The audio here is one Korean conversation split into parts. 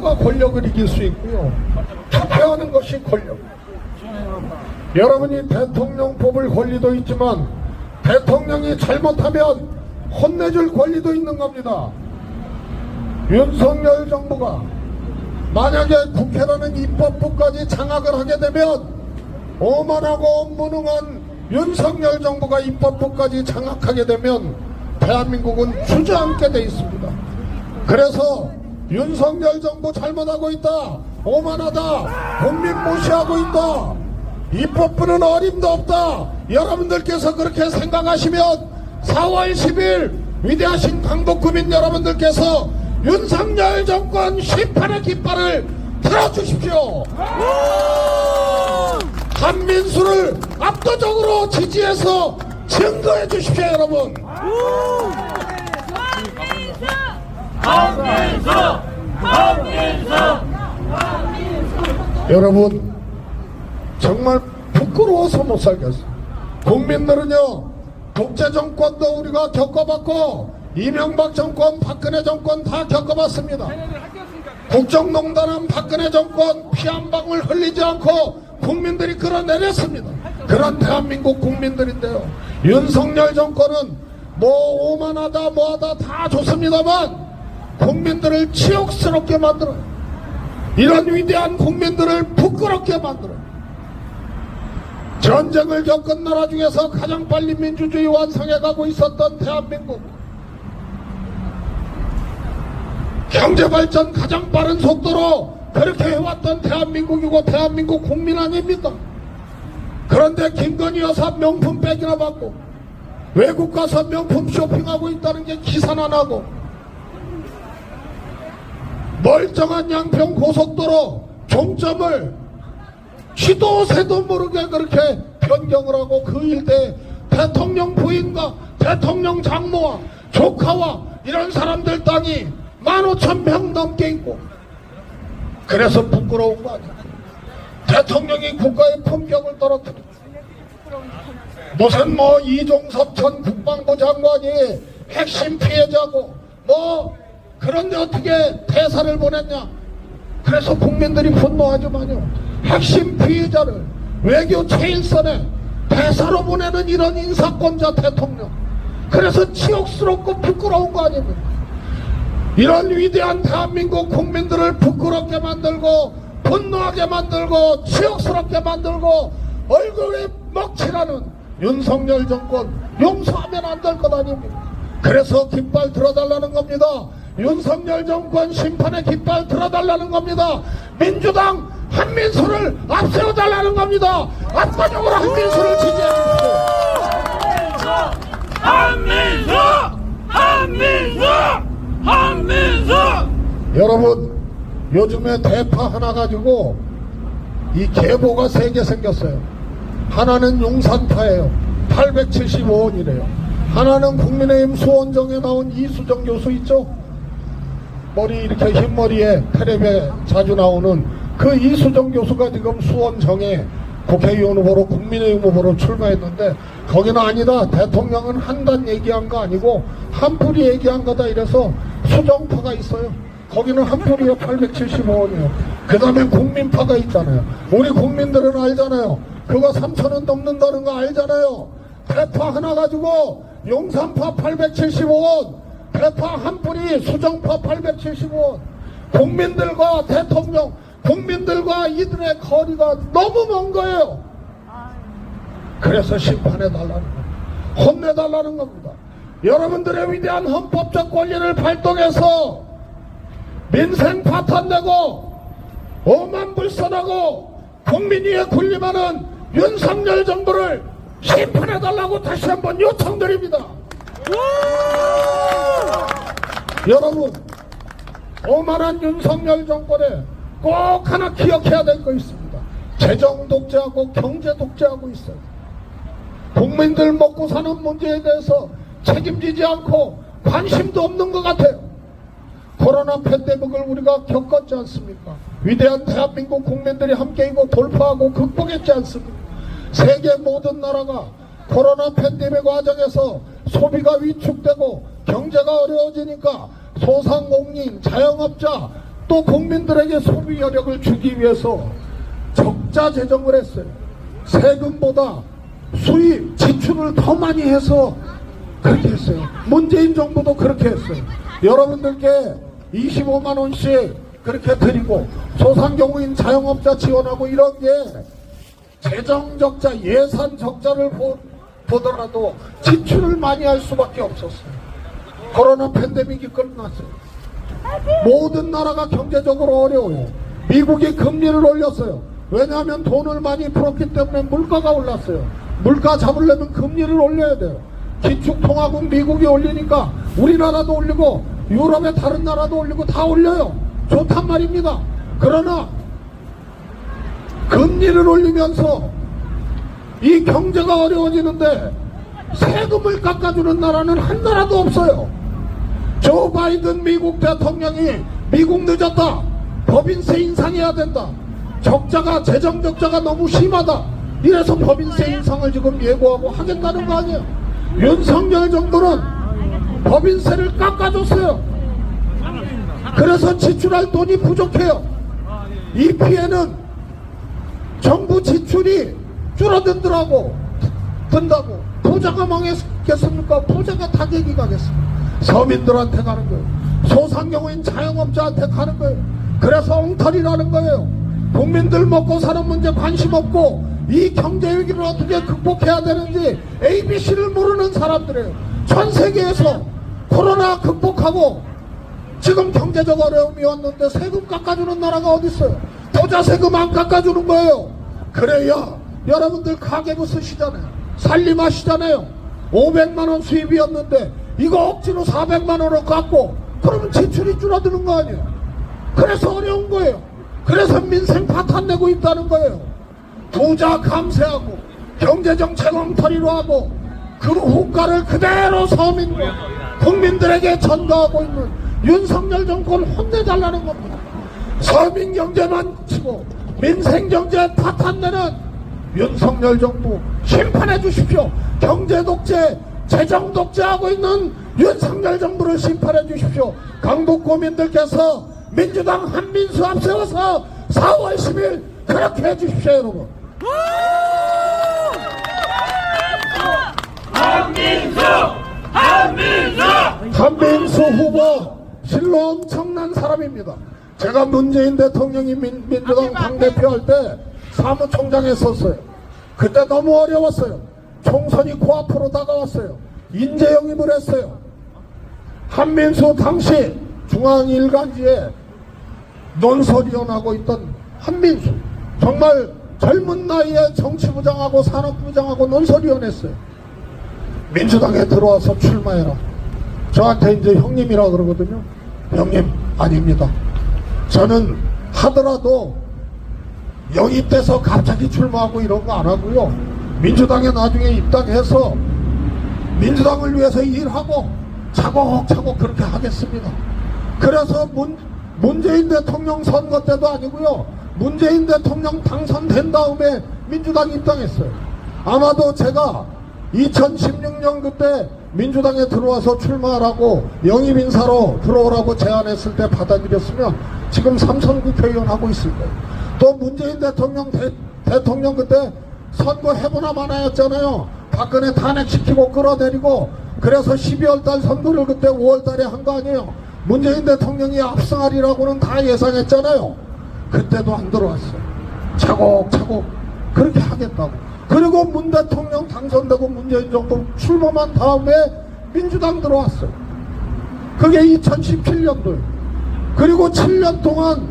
투표가 권력을 이길 수 있고요. 투표하는 것이 권력. 여러분이 대통령뽑을 권리도 있지만 대통령이 잘못하면 혼내줄 권리도 있는 겁니다. 윤석열 정부가 만약에 국회라는 입법부까지 장악을 하게 되면 오만하고 무능한 윤석열 정부가 입법부까지 장악하게 되면 대한민국은 주저앉게 돼 있습니다. 그래서 윤석열 정부 잘못하고 있다, 오만하다, 국민 무시하고 있다, 입법부는 어림도 없다, 여러분들께서 그렇게 생각하시면 4월 10일 위대하신 강북구민 여러분들께서 윤석열 정권 심판의 깃발을 들어주십시오. 한민수를 압도적으로 지지해서 증거해 주십시오. 여러분. 한민수! 여러분 정말 부끄러워서 못 살겠어요. 국민들은요, 독재 정권도 우리가 겪어봤고 이명박 정권, 박근혜 정권 다 겪어봤습니다. 국정농단은 박근혜 정권 피 한 방울 흘리지 않고 국민들이 끌어내렸습니다. 그런 대한민국 국민들인데요, 윤석열 정권은 뭐 오만하다 뭐하다 다 좋습니다만 국민들을 치욕스럽게 만들어요. 이런 위대한 국민들을 부끄럽게 만들어요. 전쟁을 겪은 나라 중에서 가장 빨리 민주주의 완성해 가고 있었던 대한민국, 경제발전 가장 빠른 속도로 그렇게 해왔던 대한민국이고 대한민국 국민 아닙니까? 그런데 김건희 여사 명품 백이나 받고 외국 가서 명품 쇼핑하고 있다는 게 기사나 나고, 멀쩡한 양평 고속도로 종점을 시도 새도 모르게 그렇게 변경을 하고 그 일대에 대통령 부인과 대통령 장모와 조카와 이런 사람들 땅이 15,000평 넘게 있고, 그래서 부끄러운 거 아니야. 대통령이 국가의 품격을 떨어뜨리고 무슨 뭐 이종섭 전 국방부 장관이 핵심 피해자고 뭐 그런데 어떻게 대사를 보냈냐. 그래서 국민들이 분노하지만요, 핵심 피해자를 외교 최일선에 대사로 보내는 이런 인사권자 대통령, 그래서 치욕스럽고 부끄러운 거 아닙니까? 이런 위대한 대한민국 국민들을 부끄럽게 만들고 분노하게 만들고 치욕스럽게 만들고 얼굴에 먹칠하는 윤석열 정권 용서하면 안 될 것 아닙니까? 그래서 깃발 들어달라는 겁니다. 윤석열 정권 심판의 깃발 들어달라는 겁니다. 민주당 한민수를 앞세워달라는 겁니다. 압도적으로 한민수를 지지해주십시오. 한민수! 한민수! 한민수! 여러분, 요즘에 대파 하나 가지고 이 계보가 3개 생겼어요. 하나는 용산파예요. 875원이래요. 하나는 국민의힘 수원정에 나온 이수정 교수 있죠? 머리 이렇게 흰머리에 텔레비에 자주 나오는 그 이수정 교수가 지금 수원정에 국회의원 후보로 국민의힘 후보로 출마했는데, 거기는 아니다, 대통령은 한단 얘기한 거 아니고 한풀이 얘기한 거다 이래서 수정파가 있어요. 거기는 한풀이에 875원이에요. 그 다음에 국민파가 있잖아요. 우리 국민들은 알잖아요. 그거 3,000원 넘는다는 거 알잖아요. 대파 하나 가지고 용산파 875원, 대파 한풀이 수정파 875원. 국민들과 대통령, 국민들과 이들의 거리가 너무 먼 거예요. 그래서 심판해달라는 겁니다. 혼내달라는 겁니다. 여러분들의 위대한 헌법적 권리를 발동해서 민생 파탄내고 오만불선하고 국민 위에 군림하는 윤석열 정부를 심판해달라고 다시 한번 요청드립니다. 여러분, 오만한 윤석열 정권에 꼭 하나 기억해야 될 거 있습니다. 재정 독재하고 경제 독재하고 있어요. 국민들 먹고 사는 문제에 대해서 책임지지 않고 관심도 없는 것 같아요. 코로나 팬데믹을 우리가 겪었지 않습니까? 위대한 대한민국 국민들이 함께 이거 돌파하고 극복했지 않습니까? 세계 모든 나라가 코로나 팬데믹 과정에서 소비가 위축되고 경제가 어려워지니까 소상공인, 자영업자, 또 국민들에게 소비 여력을 주기 위해서 적자 재정을 했어요. 세금보다 수입, 지출을 더 많이 해서 그렇게 했어요. 문재인 정부도 그렇게 했어요. 여러분들께 25만원씩 그렇게 드리고 소상공인 자영업자 지원하고 이런 게 재정 적자, 예산 적자를 보더라도 지출을 많이 할 수밖에 없었어요. 코로나 팬데믹이 끝났어요. 모든 나라가 경제적으로 어려워요. 미국이 금리를 올렸어요. 왜냐하면 돈을 많이 풀었기 때문에 물가가 올랐어요. 물가 잡으려면 금리를 올려야 돼요. 기축통화국 미국이 올리니까 우리나라도 올리고 유럽의 다른 나라도 올리고 다 올려요. 좋단 말입니다. 그러나 금리를 올리면서 이 경제가 어려워지는데 세금을 깎아주는 나라는 한 나라도 없어요. 조 바이든 미국 대통령이 미국 늦었다, 법인세 인상해야 된다, 적자가, 재정 적자가 너무 심하다, 이래서 법인세 인상을 지금 예고하고 하겠다는 거 아니에요. 윤석열 정부는 법인세를 깎아줬어요. 그래서 지출할 돈이 부족해요. 이 피해는 정부 지출이 줄어든다고 부자가 망했겠습니까? 부자가 타격이 가겠습니까? 서민들한테 가는 거예요. 소상공인 자영업자한테 가는 거예요. 그래서 엉터리라는 거예요. 국민들 먹고 사는 문제 관심 없고 이 경제 위기를 어떻게 극복해야 되는지 ABC를 모르는 사람들이에요. 전 세계에서 코로나 극복하고 지금 경제적 어려움이 왔는데 세금 깎아주는 나라가 어디 있어요? 부자 세금 안 깎아주는 거예요. 그래야 여러분들 가계부 쓰시잖아요. 살림하시잖아요. 500만원 수입이었는데 이거 억지로 400만원으로 깎고 그러면 지출이 줄어드는 거 아니에요. 그래서 어려운 거예요. 그래서 민생 파탄내고 있다는 거예요. 부자 감세하고 경제정책 엉터리로 하고 그 후과를 그대로 서민과 국민들에게 전가하고 있는 윤석열 정권 혼내달라는 겁니다. 서민 경제만 치고 민생 경제 파탄내는 윤석열 정부 심판해 주십시오. 경제 독재, 재정 독재하고 있는 윤석열 정부를 심판해 주십시오. 강북구민들께서 민주당 한민수 앞세워서 4월 10일 그렇게 해 주십시오, 여러분. 한민수 후보 실로 엄청난 사람입니다. 제가 문재인 대통령이 민주당 당대표 할 때 사무총장 했었어요. 그때 너무 어려웠어요. 총선이 코앞으로 다가왔어요. 인재 영입을 했어요. 한민수 당시 중앙일간지에 논설위원하고 있던 한민수, 정말 젊은 나이에 정치부장하고 산업부장하고 논설위원 했어요. 민주당에 들어와서 출마해라. 저한테 이제 형님이라 그러거든요. 형님 아닙니다. 저는 하더라도 영입돼서 갑자기 출마하고 이런 거 안 하고요. 민주당에 나중에 입당해서 민주당을 위해서 일하고 차곡차곡 그렇게 하겠습니다. 그래서 문재인 대통령 선거 때도 아니고요. 문재인 대통령 당선된 다음에 민주당 입당했어요. 아마도 제가 2016년 그때 민주당에 들어와서 출마하라고 영입 인사로 들어오라고 제안했을 때 받아들였으면 지금 삼선 국회의원 하고 있을 거예요. 또 문재인 대통령 그때 선거 해보나 마나였잖아요. 박근혜 탄핵시키고 끌어내리고 그래서 12월달 선거를 그때 5월달에 한 거 아니에요. 문재인 대통령이 압승하리라고는 다 예상했잖아요. 그때도 안 들어왔어요. 차곡차곡 그렇게 하겠다고. 그리고 문 대통령 당선되고 문재인 정부 출범한 다음에 민주당 들어왔어요. 그게 2017년도예요. 그리고 7년 동안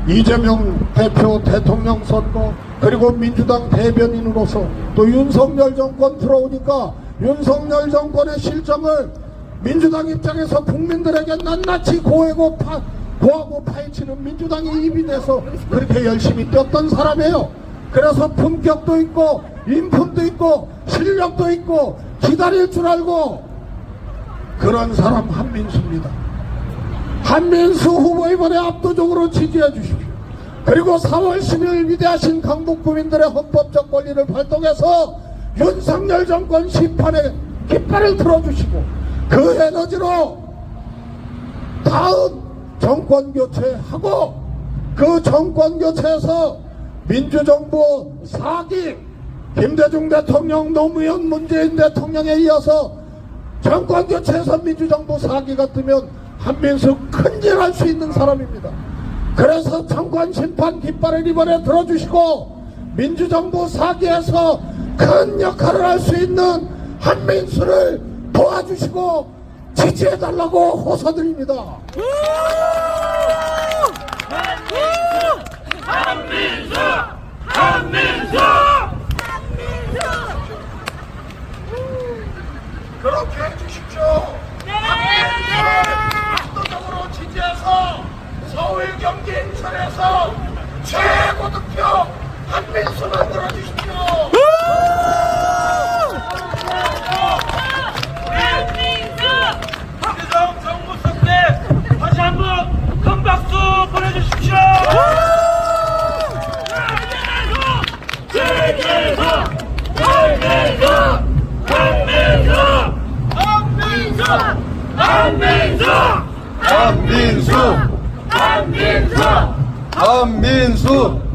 이재명 대표 대통령 선거, 그리고 민주당 대변인으로서 또 윤석열 정권 들어오니까 윤석열 정권의 실정을 민주당 입장에서 국민들에게 낱낱이 고하고 파헤치는 민주당이 입이 돼서 그렇게 열심히 뛰었던 사람이에요. 그래서 품격도 있고 인품도 있고 실력도 있고 기다릴 줄 알고 그런 사람 한민수입니다. 한민수 후보 이번에 압도적으로 지지해 주십시오. 그리고 4월 10일 위대하신 강북구민들의 헌법적 권리를 발동해서 윤석열 정권 심판에 깃발을 들어주시고 그 에너지로 다음 정권 교체하고 그 정권 교체에서 민주정부 4기 김대중 대통령, 노무현, 문재인 대통령에 이어서 정권 교체에서 민주정부 4기가 뜨면 한민수 큰절할 수 있는 사람입니다. 그래서 정권 심판 깃발을 이번에 들어주시고 민주정부 4기에서 큰 역할을 할 수 있는 한민수를 도와주시고 지지해달라고 호소드립니다. 한민수! 한민수! 그렇게 해주십시오. 한민수를 압도적으로 지지해서 서울, 경기, 인천에서 최고 득표 한민수 만들어주십시오. 박대성 정무석 때 다시 한번 큰 박수 보내주십시오. 최재성! 최재성! 한민수! 한민수! 한민수! 한민수! 한민수! 한민수!